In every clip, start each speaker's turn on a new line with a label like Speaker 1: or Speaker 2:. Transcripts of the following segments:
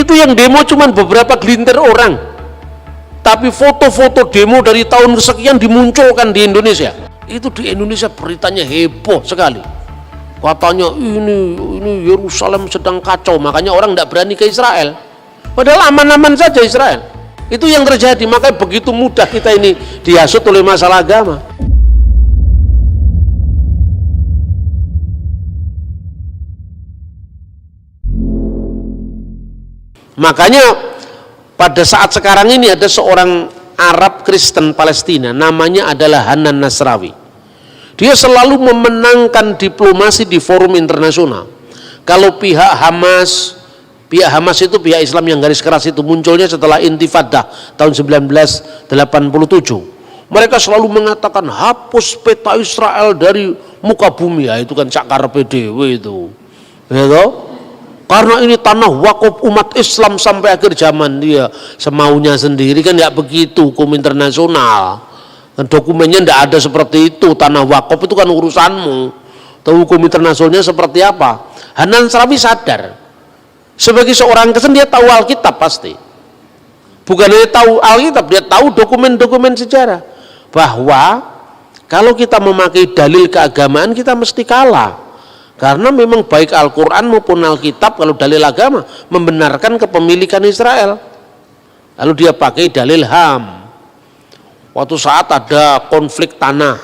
Speaker 1: Itu yang demo cuman beberapa gelintir orang, tapi foto-foto demo dari tahun kesekian dimunculkan di Indonesia. Itu di Indonesia beritanya heboh sekali. Katanya ini Yerusalem sedang kacau, makanya orang tidak berani ke Israel. Padahal aman-aman saja Israel. Itu yang terjadi, makanya begitu mudah kita ini dihasut oleh masalah agama. Makanya pada saat sekarang ini ada seorang Arab Kristen Palestina, namanya adalah Hanan Nasrawi. Dia selalu memenangkan diplomasi di forum internasional. Kalau pihak Hamas itu pihak Islam yang garis keras itu munculnya setelah Intifadah tahun 1987. Mereka selalu mengatakan hapus peta Israel dari muka bumi, ya itu kan cakar PDW itu. Gitu? Karena ini tanah wakaf umat Islam sampai akhir zaman, dia semaunya sendiri kan, ya begitu hukum internasional. Dan dokumennya tidak ada seperti itu. Tanah wakaf itu kan urusanmu. Tahu hukum internasionalnya seperti apa? Hanan Nasrawi sadar, sebagai seorang Kristen dia tahu Alkitab pasti. Bukan hanya tahu Alkitab, dia tahu dokumen-dokumen sejarah. Bahwa kalau kita memakai dalil keagamaan kita mesti kalah. Karena memang baik Al-Quran maupun Alkitab kalau dalil agama membenarkan kepemilikan Israel. Lalu dia pakai dalil HAM. Waktu saat ada konflik tanah,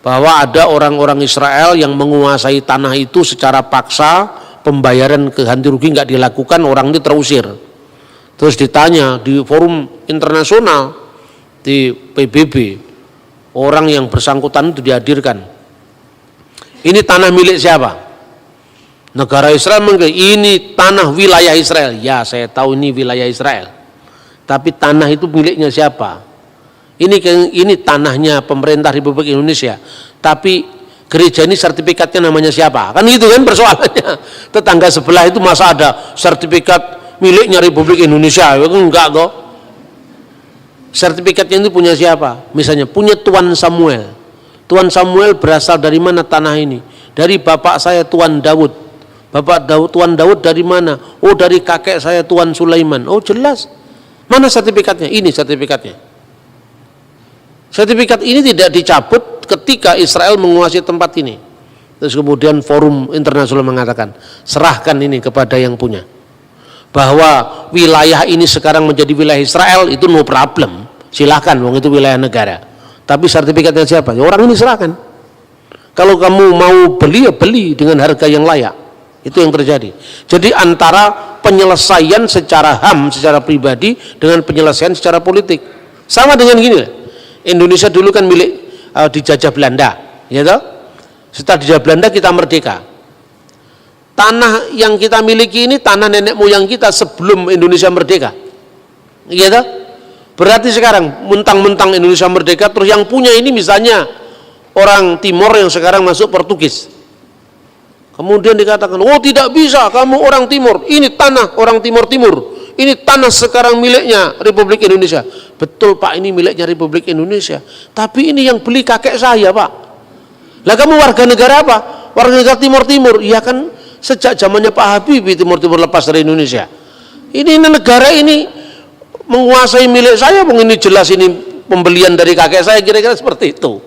Speaker 1: bahwa ada orang-orang Israel yang menguasai tanah itu secara paksa, pembayaran ganti rugi nggak dilakukan, orang ini terusir. Terus ditanya di forum internasional, di PBB, orang yang bersangkutan itu dihadirkan. Ini tanah milik siapa? Negara Israel mengklaim ini tanah wilayah Israel. Ya, saya tahu ini wilayah Israel. Tapi tanah itu miliknya siapa? Ini tanahnya pemerintah Republik Indonesia. Tapi gereja ini sertifikatnya namanya siapa? Kan gitu kan persoalannya. Tetangga sebelah itu masa ada sertifikat miliknya Republik Indonesia? Enggak kok. Sertifikatnya itu punya siapa? Misalnya punya Tuan Samuel. Tuan Samuel berasal dari mana tanah ini? Dari bapak saya Tuan Daud. Tuan Daud dari mana? Oh, dari kakek saya Tuan Sulaiman. Oh, jelas. Mana sertifikatnya? Ini sertifikatnya. Sertifikat ini tidak dicabut ketika Israel menguasai tempat ini. Terus kemudian forum internasional mengatakan, serahkan ini kepada yang punya. Bahwa wilayah ini sekarang menjadi wilayah Israel itu no problem. Silahkan, wong itu wilayah negara. Tapi sertifikatnya siapa? Ya, orang ini serahkan. Kalau kamu mau beli, ya beli dengan harga yang layak. Itu yang terjadi. Jadi antara penyelesaian secara HAM, secara pribadi, dengan penyelesaian secara politik. Sama dengan gini lah. Indonesia dulu kan milik dijajah Belanda, ya toh? Setelah dijajah Belanda kita merdeka. Tanah yang kita miliki ini tanah nenek moyang kita sebelum Indonesia merdeka, ya toh? Berarti sekarang mentang-mentang Indonesia merdeka, terus yang punya ini misalnya orang Timor yang sekarang masuk Portugis. Kemudian dikatakan, oh tidak bisa, kamu orang Timor, ini tanah orang Timur-Timur, ini tanah sekarang miliknya Republik Indonesia. Betul Pak, ini miliknya Republik Indonesia. Tapi ini yang beli kakek saya Pak. Lah kamu warga negara apa? Warga negara Timur-Timur. Iya kan sejak zamannya Pak Habibie Timur-Timur lepas dari Indonesia. Ini negara ini menguasai milik saya, ini jelas ini pembelian dari kakek saya, kira-kira seperti itu.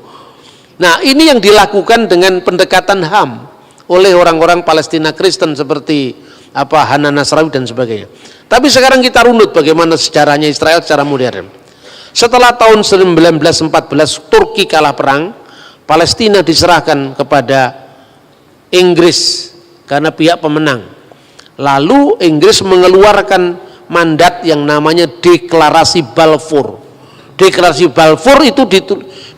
Speaker 1: Nah, ini yang dilakukan dengan pendekatan HAM oleh orang-orang Palestina Kristen seperti Hanan Nasrawi dan sebagainya. Tapi sekarang kita runut bagaimana sejarahnya Israel secara modern. Setelah tahun 1914 Turki kalah perang, Palestina diserahkan kepada Inggris karena pihak pemenang. Lalu Inggris mengeluarkan mandat yang namanya Deklarasi Balfour. Deklarasi Balfour itu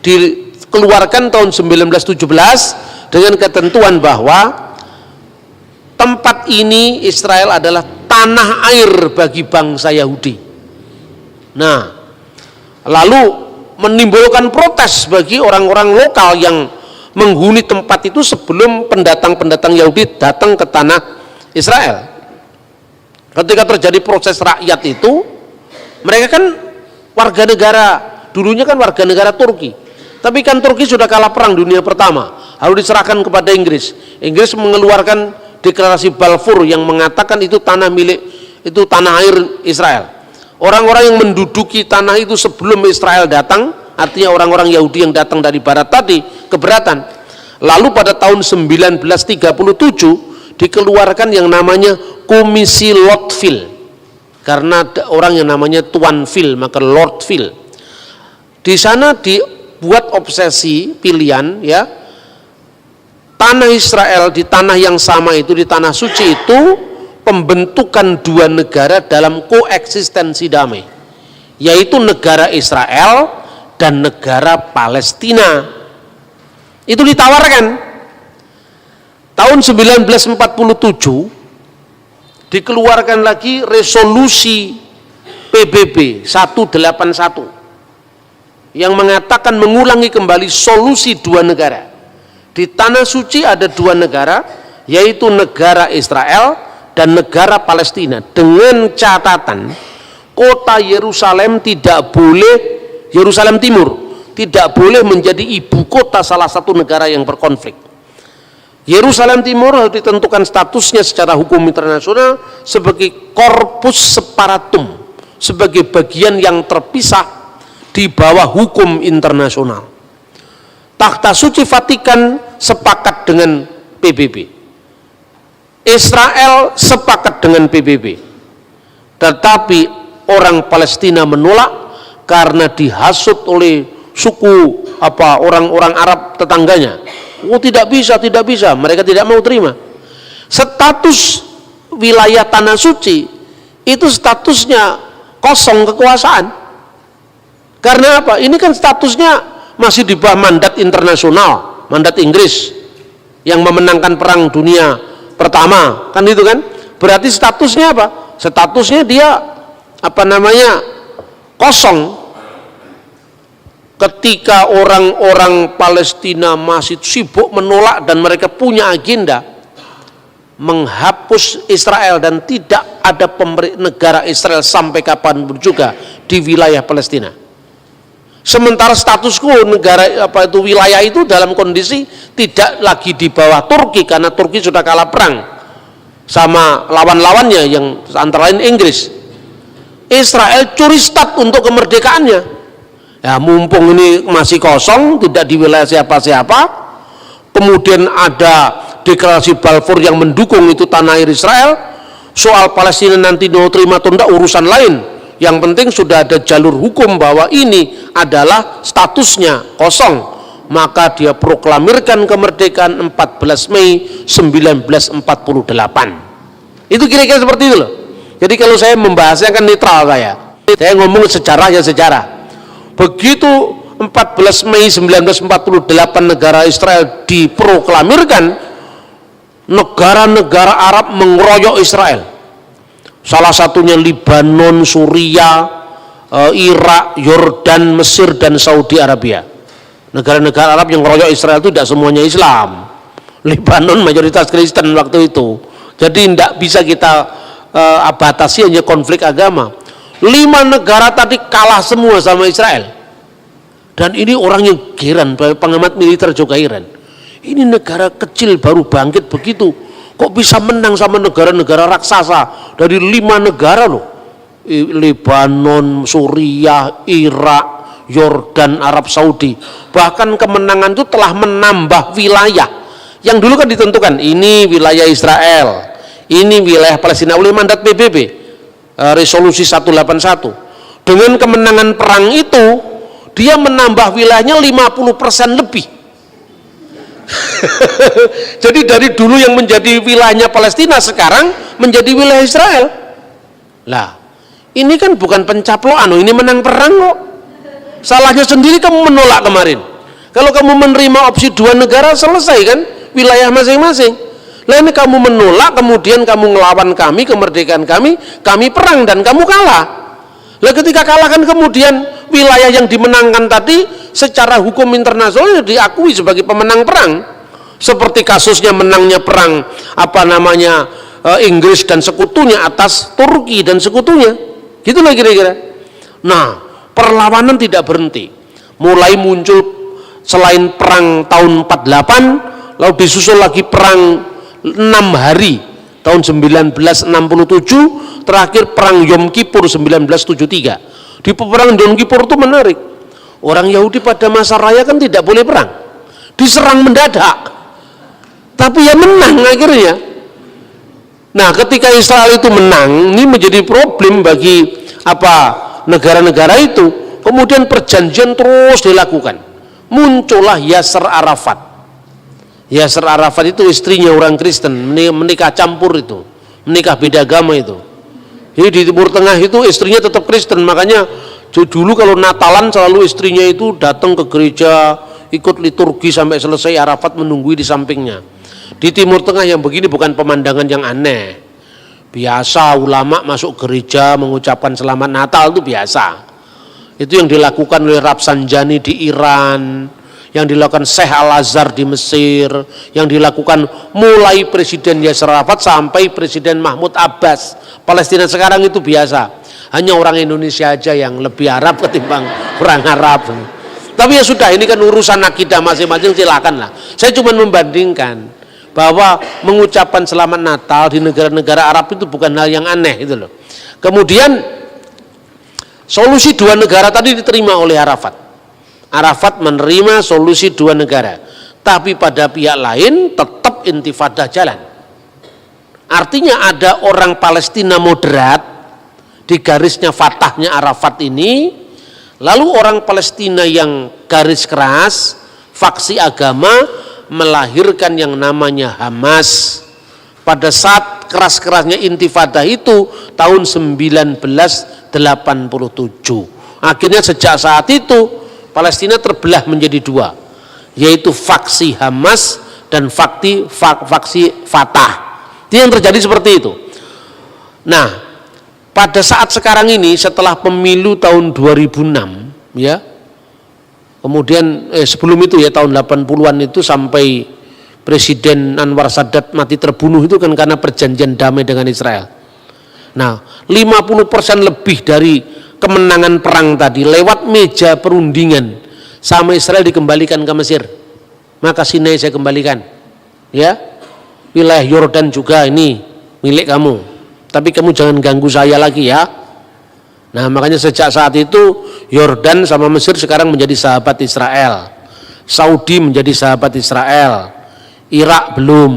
Speaker 1: dikeluarkan tahun 1917 dengan ketentuan bahwa tempat ini Israel adalah tanah air bagi bangsa Yahudi. Nah, lalu menimbulkan protes bagi orang-orang lokal yang menghuni tempat itu sebelum pendatang-pendatang Yahudi datang ke tanah Israel. Ketika terjadi proses rakyat itu, mereka kan warga negara, dulunya kan warga negara Turki. Tapi kan Turki sudah kalah perang dunia pertama, harus diserahkan kepada Inggris. Inggris mengeluarkan Deklarasi Balfour yang mengatakan itu tanah milik itu tanah air Israel. Orang-orang yang menduduki tanah itu sebelum Israel datang, artinya orang-orang Yahudi yang datang dari barat tadi keberatan. Lalu pada tahun 1937 dikeluarkan yang namanya Komisi Lordville, karena ada orang yang namanya Tuan Ville, maka Lordville. Di sana dibuat obsesi pilihan, ya, tanah Israel di tanah yang sama itu, di tanah suci itu, pembentukan dua negara dalam koeksistensi damai, yaitu negara Israel dan negara Palestina. Itu ditawarkan tahun 1947, dikeluarkan lagi resolusi PBB 181 yang mengatakan mengulangi kembali solusi dua negara. Di tanah suci ada dua negara, yaitu negara Israel dan negara Palestina, dengan catatan kota Yerusalem tidak boleh, Yerusalem Timur tidak boleh menjadi ibu kota salah satu negara yang berkonflik. Yerusalem Timur harus ditentukan statusnya secara hukum internasional sebagai corpus separatum, sebagai bagian yang terpisah di bawah hukum internasional. Takhta Suci Vatikan sepakat dengan PBB, Israel sepakat dengan PBB, tetapi orang Palestina menolak karena dihasut oleh suku orang-orang Arab tetangganya. Oh, tidak bisa, mereka tidak mau terima. Status wilayah tanah suci itu statusnya kosong kekuasaan. Karena apa? Ini kan statusnya masih di bawah mandat internasional, mandat Inggris yang memenangkan perang dunia pertama, kan itu kan? Berarti statusnya apa? Statusnya dia kosong. Ketika orang-orang Palestina masih sibuk menolak dan mereka punya agenda menghapus Israel dan tidak ada negara Israel sampai kapanpun juga di wilayah Palestina. Sementara status quo negara wilayah itu dalam kondisi tidak lagi di bawah Turki, karena Turki sudah kalah perang sama lawan-lawannya yang antara lain Inggris. Israel curi start untuk kemerdekaannya. Ya, mumpung ini masih kosong, tidak di wilayah siapa-siapa, kemudian ada deklarasi Balfour yang mendukung itu tanah air Israel. Soal Palestina nanti mau terima atau tidak urusan lain. Yang penting sudah ada jalur hukum bahwa ini adalah statusnya kosong. Maka dia proklamirkan kemerdekaan 14 Mei 1948. Itu kira-kira seperti itu loh. Jadi kalau saya membahasnya kan netral saya ngomong sejarah ya sejarah. Begitu 14 Mei 1948 negara Israel diproklamirkan, negara-negara Arab mengeroyok Israel. Salah satunya Libanon, Suriah, Irak, Yordan, Mesir, dan Saudi Arabia. Negara-negara Arab yang mengeroyok Israel itu tidak semuanya Islam. Libanon mayoritas Kristen waktu itu. Jadi tidak bisa kita batasi hanya konflik agama. 5 negara tadi kalah semua sama Israel. Dan ini orang yang heran, pengamat militer juga heran. Ini negara kecil baru bangkit begitu, kok bisa menang sama negara-negara raksasa dari 5 negara loh. Lebanon, Suriah, Irak, Yordan, Arab Saudi. Bahkan kemenangan itu telah menambah wilayah yang dulu kan ditentukan ini wilayah Israel, ini wilayah Palestina oleh mandat PBB, resolusi 181. Dengan kemenangan perang itu dia menambah wilayahnya 50% lebih. Jadi dari dulu yang menjadi wilayahnya Palestina sekarang menjadi wilayah Israel. Lah, ini kan bukan pencaplokan, ini menang perang kok. Salahnya sendiri kamu menolak kemarin. Kalau kamu menerima opsi 2 negara, selesai kan wilayah masing-masing. Lah ini kamu menolak, kemudian kamu ngelawan kami, kemerdekaan kami perang dan kamu kalah. Lah ketika kalah kan kemudian wilayah yang dimenangkan tadi secara hukum internasional diakui sebagai pemenang perang. Seperti kasusnya menangnya perang Inggris dan sekutunya atas Turki dan sekutunya. Gitulah kira-kira. Nah, perlawanan tidak berhenti. Mulai muncul selain perang tahun 48, lalu disusul lagi perang 6 hari tahun 1967, terakhir perang Yom Kippur 1973. Di peperangan Yom Kippur itu menarik. Orang Yahudi pada masa raya kan tidak boleh perang, diserang mendadak, tapi ya menang akhirnya. Nah, ketika Israel itu menang, ini menjadi problem bagi negara-negara itu. Kemudian perjanjian terus dilakukan. Muncullah Yasser Arafat. Yasser Arafat itu istrinya orang Kristen, menikah campur itu, menikah beda agama itu. Jadi di Timur Tengah itu istrinya tetap Kristen, makanya dulu kalau Natalan selalu istrinya itu datang ke gereja, ikut liturgi sampai selesai, Arafat menunggui di sampingnya. Di Timur Tengah yang begini bukan pemandangan yang aneh. Biasa ulama masuk gereja mengucapkan selamat Natal itu biasa. Itu yang dilakukan oleh Rafsanjani di Iran, yang dilakukan Syekh Al-Azhar di Mesir, yang dilakukan mulai Presiden Yasser Arafat sampai Presiden Mahmud Abbas. Palestina sekarang itu biasa. Hanya orang Indonesia aja yang lebih Arab ketimbang orang Arab. Tapi ya sudah, ini kan urusan akidah masing-masing, silakanlah. Saya cuma membandingkan bahwa mengucapkan selamat Natal di negara-negara Arab itu bukan hal yang aneh itu loh. Kemudian solusi dua negara tadi diterima oleh Arafat. Arafat menerima solusi dua negara, tapi pada pihak lain tetap intifadah jalan. Artinya ada orang Palestina moderat di garisnya Fatahnya Arafat ini, lalu orang Palestina yang garis keras, faksi agama, melahirkan yang namanya Hamas. Pada saat keras-kerasnya intifadah itu tahun 1987. Akhirnya sejak saat itu Palestina terbelah menjadi dua, yaitu faksi Hamas dan faksi Fatah. Itu yang terjadi seperti itu. Nah, pada saat sekarang ini setelah pemilu tahun 2006 ya, kemudian sebelum itu ya tahun 80-an itu sampai Presiden Anwar Sadat mati terbunuh itu kan karena perjanjian damai dengan Israel. Nah, 50% lebih dari kemenangan perang tadi lewat meja perundingan sama Israel dikembalikan ke Mesir. Maka Sinai saya kembalikan, ya, wilayah Yordan juga ini milik kamu, tapi kamu jangan ganggu saya lagi ya. Nah, makanya sejak saat itu Yordan sama Mesir sekarang menjadi sahabat Israel, Saudi menjadi sahabat Israel, Irak belum,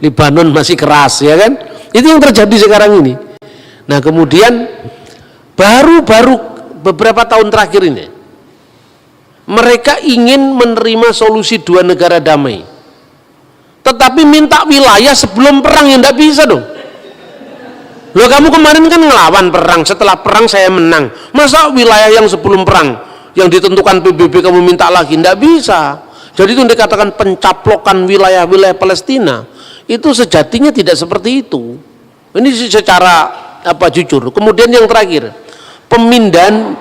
Speaker 1: Lebanon masih keras ya kan. Itu yang terjadi sekarang ini. Nah, kemudian baru beberapa tahun terakhir ini mereka ingin menerima solusi dua negara damai, tetapi minta wilayah sebelum perang, yang tidak bisa dong. Loh, kamu kemarin kan ngelawan perang, setelah perang saya menang, masa wilayah yang sebelum perang yang ditentukan PBB kamu minta lagi? Tidak bisa. Jadi itu dikatakan pencaplokan wilayah-wilayah Palestina itu sejatinya tidak seperti itu. Ini secara jujur. Kemudian yang terakhir, pemindahan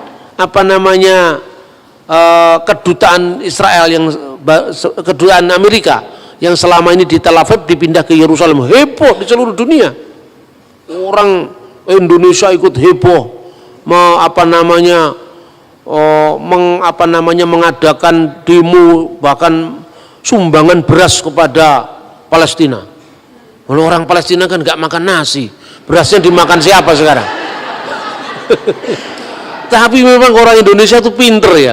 Speaker 1: kedutaan Israel yang kedutaan Amerika yang selama ini di Tel Aviv dipindah ke Yerusalem, heboh di seluruh dunia. Orang Indonesia ikut heboh mengadakan demo, bahkan sumbangan beras kepada Palestina. Kalau orang Palestina kan nggak makan nasi, berasnya dimakan siapa sekarang? Tapi memang orang Indonesia itu pinter ya,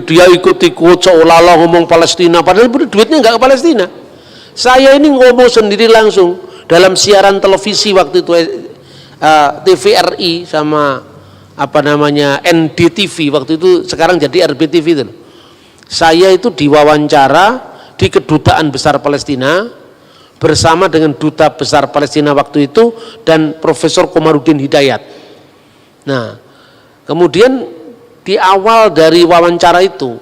Speaker 1: dia ikut-ikut seolah-olah ngomong Palestina, padahal duitnya nggak ke Palestina. Saya ini ngomong sendiri langsung dalam siaran televisi waktu itu, TVRI sama NDTV waktu itu, sekarang jadi RBTV itu. Saya itu diwawancara di Kedutaan Besar Palestina bersama dengan Duta Besar Palestina waktu itu dan Profesor Komarudin Hidayat. Nah, kemudian di awal dari wawancara itu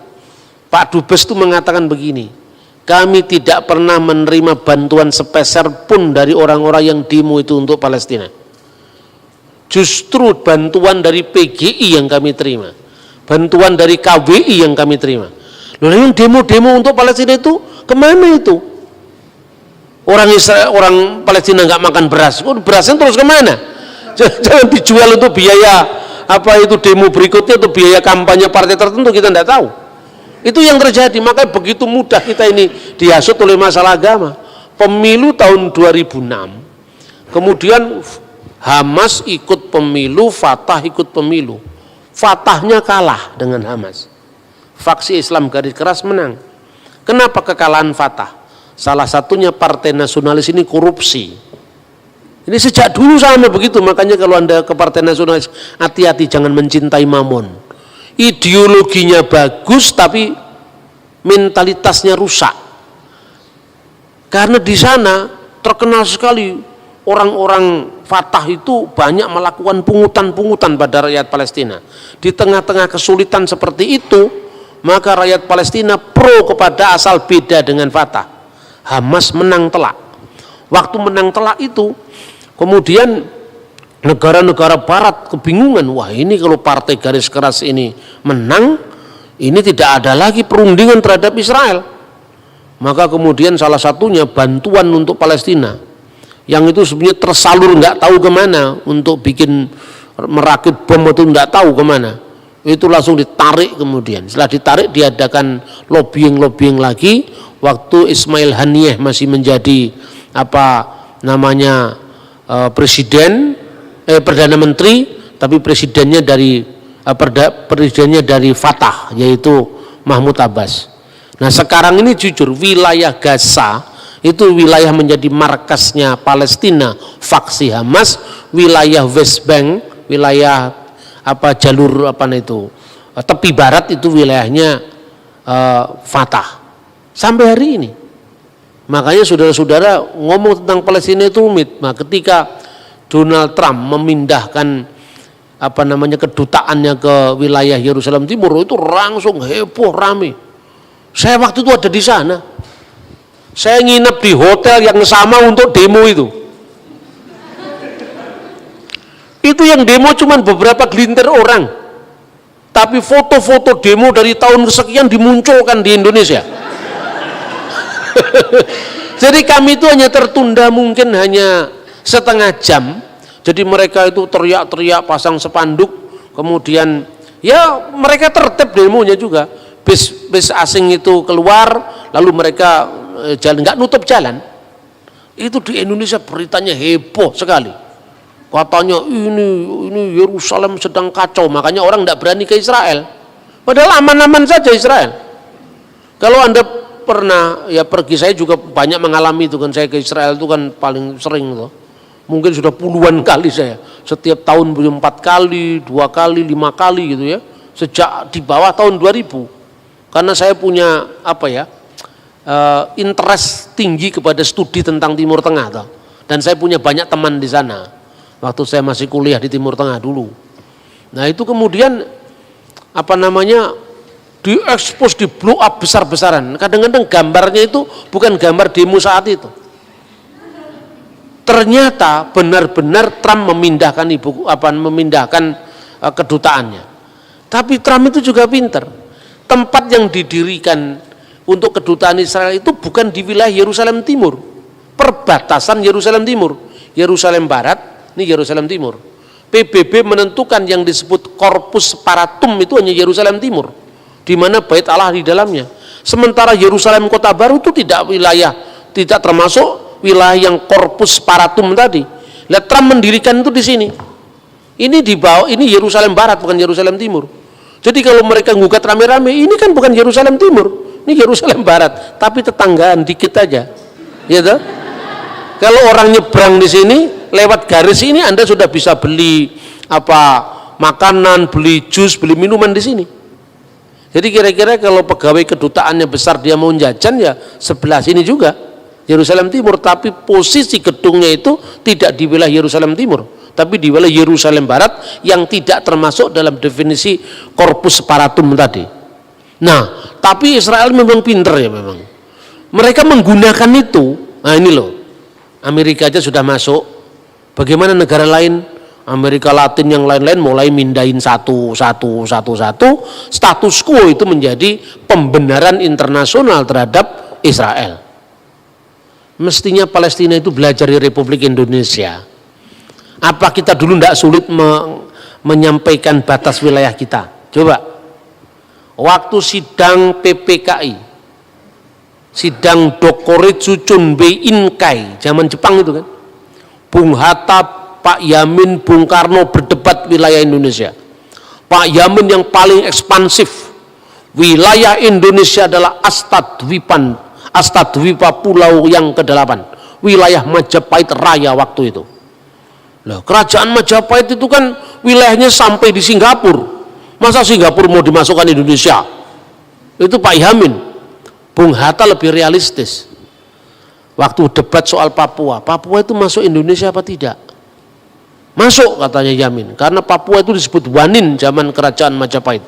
Speaker 1: Pak Dubes itu mengatakan begini, kami tidak pernah menerima bantuan sepeser pun dari orang-orang yang demo itu untuk Palestina. Justru bantuan dari PGI yang kami terima, bantuan dari KWI yang kami terima. Lalu yang demo-demo untuk Palestina itu kemana itu? Orang Palestina nggak makan beras, berasnya terus kemana? Jangan dijual untuk biaya demo berikutnya, untuk biaya kampanye partai tertentu, kita tidak tahu. Itu yang terjadi. Makanya begitu mudah kita ini dihasut oleh masalah agama. pemilu tahun 2006, kemudian Hamas ikut pemilu, Fatah ikut pemilu. Fatahnya kalah dengan Hamas. Faksi Islam garis keras menang. Kenapa kekalahan Fatah? Salah satunya partai nasionalis ini korupsi. Ini sejak dulu sama begitu, makanya kalau Anda ke partai nasionalis, hati-hati jangan mencintai mamon. Ideologinya bagus tapi mentalitasnya rusak. Karena di sana terkenal sekali orang-orang Fatah itu banyak melakukan pungutan-pungutan pada rakyat Palestina. Di tengah-tengah kesulitan seperti itu, maka rakyat Palestina pro kepada asal beda dengan Fatah. Hamas menang telak. Waktu menang telak itu, kemudian negara-negara barat kebingungan, wah ini kalau partai garis keras ini menang, ini tidak ada lagi perundingan terhadap Israel. Maka kemudian salah satunya bantuan untuk Palestina, yang itu sebenarnya tersalur nggak tahu kemana untuk bikin merakit bom itu nggak tahu kemana, itu langsung ditarik. Kemudian setelah ditarik diadakan lobbying lagi waktu Ismail Haniyeh masih menjadi Perdana Menteri, tapi presidennya dari Fatah, yaitu Mahmud Abbas. Nah sekarang ini jujur wilayah Gaza itu wilayah menjadi markasnya Palestina, faksi Hamas. Wilayah West Bank, wilayah tepi barat itu wilayahnya Fatah sampai hari ini. Makanya saudara-saudara ngomong tentang Palestina itu rumit. Nah, ketika Donald Trump memindahkan kedutaannya ke wilayah Yerusalem Timur, itu langsung heboh rame. Saya waktu itu ada di sana. Saya nginep di hotel yang sama untuk demo itu. Itu yang demo cuma beberapa gelintir orang. Tapi foto-foto demo dari tahun kesekian dimunculkan di Indonesia. Jadi kami itu hanya tertunda mungkin hanya setengah jam. Jadi mereka itu teriak-teriak, pasang spanduk. Kemudian ya mereka tertib demonya juga. Bis asing itu keluar, lalu mereka jalan, nggak nutup jalan. Itu di Indonesia beritanya heboh sekali. Katanya ini Yerusalem sedang kacau, makanya orang nggak berani ke Israel. Padahal aman-aman saja Israel. Kalau Anda pernah ya pergi, saya juga banyak mengalami itu kan, saya ke Israel itu kan paling sering tuh. Mungkin sudah puluhan kali saya. Setiap tahun 4 kali, 2 kali, 5 kali gitu ya. Sejak di bawah tahun 2000. Karena saya punya interest tinggi kepada studi tentang Timur Tengah toh. Dan saya punya banyak teman di sana waktu saya masih kuliah di Timur Tengah dulu. Nah itu kemudian diekspos, di blow up besar-besaran. Kadang-kadang gambarnya itu bukan gambar demo saat itu. Ternyata benar-benar Trump memindahkan kedutaannya. Tapi Trump itu juga pinter. Tempat yang didirikan untuk kedutaan Israel itu bukan di wilayah Yerusalem Timur, perbatasan Yerusalem Timur, Yerusalem Barat, ini Yerusalem Timur. PBB menentukan yang disebut Corpus Paratum itu hanya Yerusalem Timur, di mana Bait Allah di dalamnya. Sementara Yerusalem Kota Baru itu tidak termasuk wilayah yang Corpus Paratum tadi. Lihat Trump mendirikan itu di sini. Ini di bawah, ini Yerusalem Barat bukan Yerusalem Timur. Jadi kalau mereka ngugat rame-rame, ini kan bukan Yerusalem Timur, ini Yerusalem Barat, tapi tetanggaan dikit aja, gitu. Kalau orang nyebrang di sini, lewat garis ini Anda sudah bisa beli makanan, beli jus, beli minuman di sini. Jadi kira-kira kalau pegawai kedutaannya besar dia mau jajan ya sebelah sini juga, Yerusalem Timur, tapi posisi gedungnya itu tidak di wilayah Yerusalem Timur, tapi di wilayah Yerusalem Barat yang tidak termasuk dalam definisi Corpus Paratum tadi. Nah, tapi Israel memang pinter ya memang. Mereka menggunakan itu. Nah ini loh, Amerika aja sudah masuk. Bagaimana negara lain? Amerika Latin yang lain-lain mulai mindahin satu. Status quo itu menjadi pembenaran internasional terhadap Israel. Mestinya Palestina itu belajar dari Republik Indonesia. Apa kita dulu tidak sulit menyampaikan batas wilayah kita? Coba, waktu sidang PPKI, sidang Dokuritsu Chunbei Inkai zaman Jepang itu kan, Bung Hatta, Pak Yamin, Bung Karno berdebat wilayah Indonesia. Pak Yamin yang paling ekspansif, wilayah Indonesia adalah Astadwipa Pulau yang ke-8, wilayah Majapahit Raya waktu itu. Nah, kerajaan Majapahit itu kan wilayahnya sampai di Singapura. Masa Singapura mau dimasukkan Indonesia? Itu Pak Yamin. Bung Hatta lebih realistis. Waktu debat soal Papua, Papua itu masuk Indonesia apa tidak? Masuk katanya Yamin, karena Papua itu disebut Wanin zaman kerajaan Majapahit.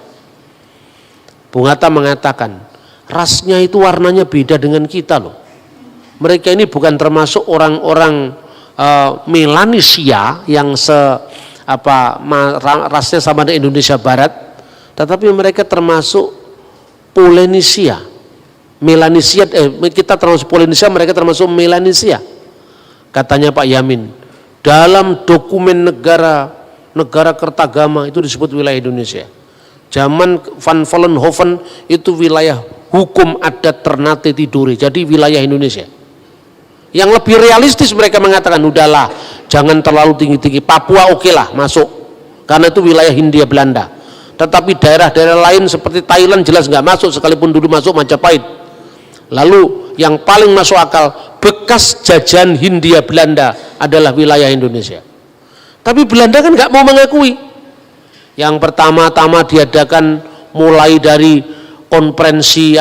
Speaker 1: Bung Hatta mengatakan, rasnya itu warnanya beda dengan kita loh. Mereka ini bukan termasuk orang-orang Melanesia yang rasnya sama dengan Indonesia Barat, tetapi mereka termasuk Polynesia. Melanesia, kita termasuk Polynesia, mereka termasuk Melanesia. Katanya Pak Yamin, dalam dokumen negara Kertagama itu disebut wilayah Indonesia. Zaman Van Vollenhoven itu wilayah hukum adat Ternate Tidore, jadi wilayah Indonesia. Yang lebih realistis mereka mengatakan, udahlah jangan terlalu tinggi-tinggi, Papua oke lah masuk, karena itu wilayah Hindia Belanda. Tetapi daerah-daerah lain seperti Thailand jelas nggak masuk, sekalipun dulu masuk Majapahit. Lalu yang paling masuk akal, bekas jajahan Hindia Belanda adalah wilayah Indonesia. Tapi Belanda kan nggak mau mengakui. Yang pertama-tama diadakan mulai dari konferensi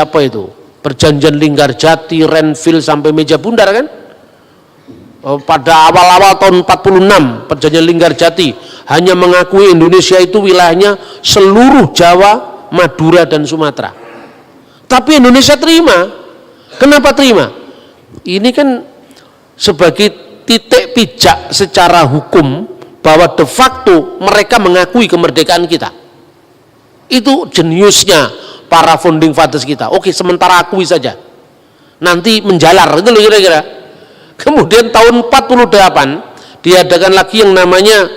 Speaker 1: perjanjian Linggarjati, Renville sampai Meja Bundar kan. Pada awal-awal tahun 46 perjanjian Linggarjati hanya mengakui Indonesia itu wilayahnya seluruh Jawa, Madura dan Sumatera. Tapi Indonesia terima. Kenapa terima? Ini kan sebagai titik pijak secara hukum bahwa de facto mereka mengakui kemerdekaan kita. Itu jeniusnya para founding fathers kita. Oke, sementara akui saja. Nanti menjalar, itu loh kira-kira. Kemudian tahun 48 diadakan lagi yang namanya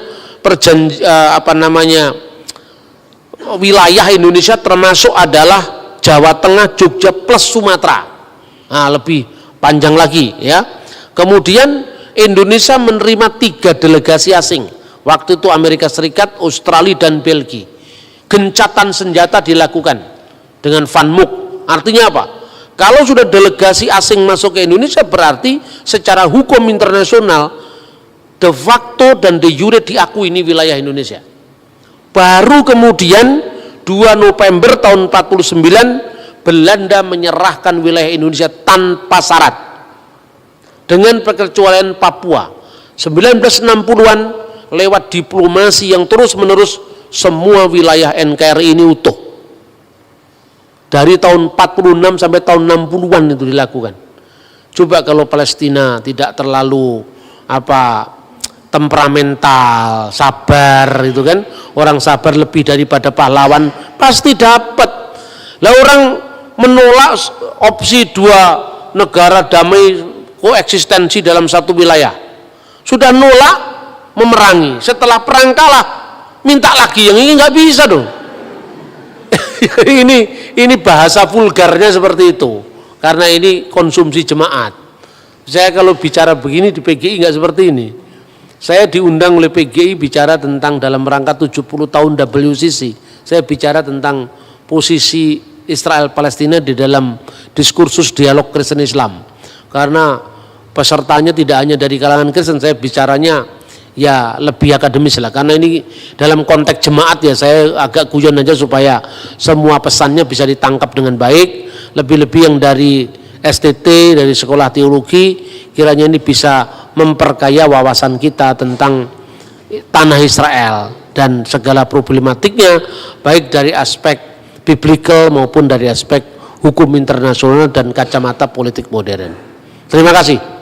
Speaker 1: wilayah Indonesia, termasuk adalah Jawa Tengah, Jogja plus Sumatera. Nah, lebih panjang lagi ya. Kemudian Indonesia menerima 3 delegasi asing. Waktu itu Amerika Serikat, Australia dan Belgia. Gencatan senjata dilakukan dengan Van Mook. Artinya apa? Kalau sudah delegasi asing masuk ke Indonesia, berarti secara hukum internasional de facto dan de jure diakui ini wilayah Indonesia. Baru kemudian 2 November tahun 49 Belanda menyerahkan wilayah Indonesia tanpa syarat dengan perkecualian Papua. 1960-an lewat diplomasi yang terus-menerus semua wilayah NKRI ini utuh. Dari tahun 46 sampai tahun 60-an itu dilakukan. Coba kalau Palestina tidak terlalu temperamental, sabar itu kan, orang sabar lebih daripada pahlawan pasti dapat. Lah orang menolak opsi 2 negara damai koeksistensi dalam satu wilayah, sudah nolak memerangi, setelah perang kalah minta lagi, yang ini nggak bisa dong. ini bahasa vulgarnya seperti itu, karena ini konsumsi jemaat. Saya kalau bicara begini di PGI nggak seperti ini. Saya diundang oleh PGI bicara tentang dalam rangka 70 tahun WCC, saya bicara tentang posisi Israel Palestina di dalam diskursus dialog Kristen Islam. Karena pesertanya tidak hanya dari kalangan Kristen, saya bicaranya ya lebih akademis lah. Karena ini dalam konteks jemaat ya, saya agak guyon aja supaya semua pesannya bisa ditangkap dengan baik. Lebih-lebih yang dari STT, dari sekolah teologi, kiranya ini bisa memperkaya wawasan kita tentang tanah Israel dan segala problematiknya, baik dari aspek biblical maupun dari aspek hukum internasional dan kacamata politik modern. Terima kasih.